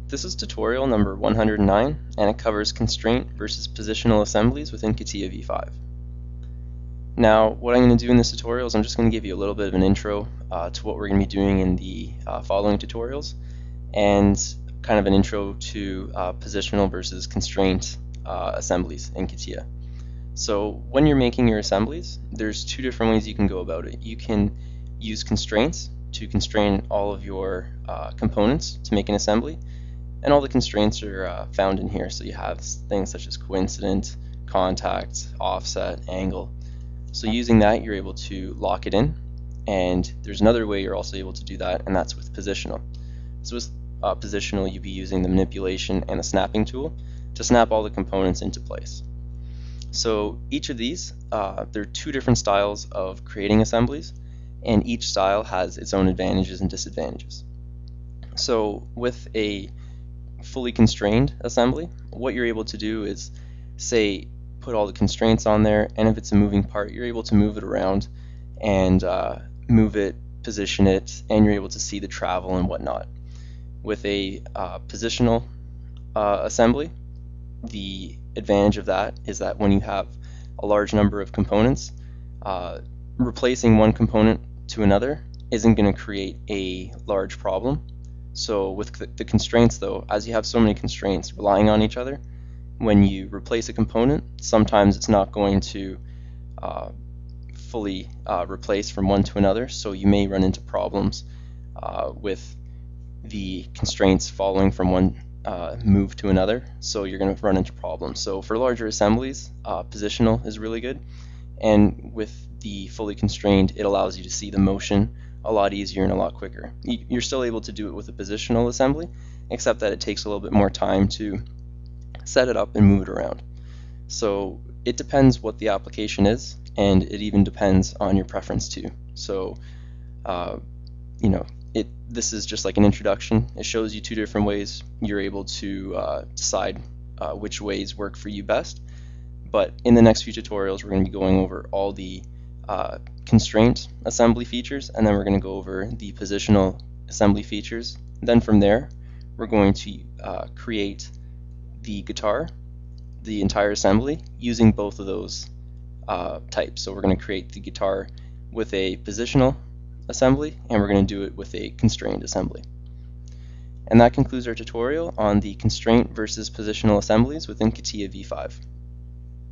This is tutorial number 109, and it covers constraint versus positional assemblies within CATIA v5. Now, what I'm going to do in this tutorial is I'm just going to give you a little bit of an intro to what we're going to be doing in the following tutorials, and kind of an intro to positional versus constraint assemblies in CATIA. So when you're making your assemblies, there's two different ways you can go about it. You can use constraints to constrain all of your components to make an assembly, and all the constraints are found in here. So you have things such as coincident, contact, offset, angle. So using that, you're able to lock it in, and there's another way you're also able to do that, and that's with positional. So with positional, you'd be using the manipulation and the snapping tool to snap all the components into place. So each of these, there are two different styles of creating assemblies, and each style has its own advantages and disadvantages. So with a fully constrained assembly, what you're able to do is, say, put all the constraints on there, and if it's a moving part, you're able to move it around and move it, position it, and you're able to see the travel and whatnot. With a positional assembly, the advantage of that is that when you have a large number of components, replacing one component to another isn't going to create a large problem. So with the constraints though, as you have so many constraints relying on each other, when you replace a component, sometimes it's not going to fully replace from one to another, so you may run into problems with the constraints following from one move to another, so you're going to run into problems. So for larger assemblies, positional is really good, and with the fully constrained, it allows you to see the motion a lot easier and a lot quicker. You're still able to do it with a positional assembly, except that it takes a little bit more time to set it up and move it around. So it depends what the application is, and it even depends on your preference too. So this is just like an introduction. It shows you two different ways you're able to decide which ways work for you best. But in the next few tutorials, we're going to be going over all the constraint assembly features, and then we're going to go over the positional assembly features. Then from there, we're going to create the guitar, the entire assembly, using both of those types. So we're going to create the guitar with a positional assembly, and we're going to do it with a constrained assembly. And that concludes our tutorial on the constraint versus positional assemblies within CATIA v5.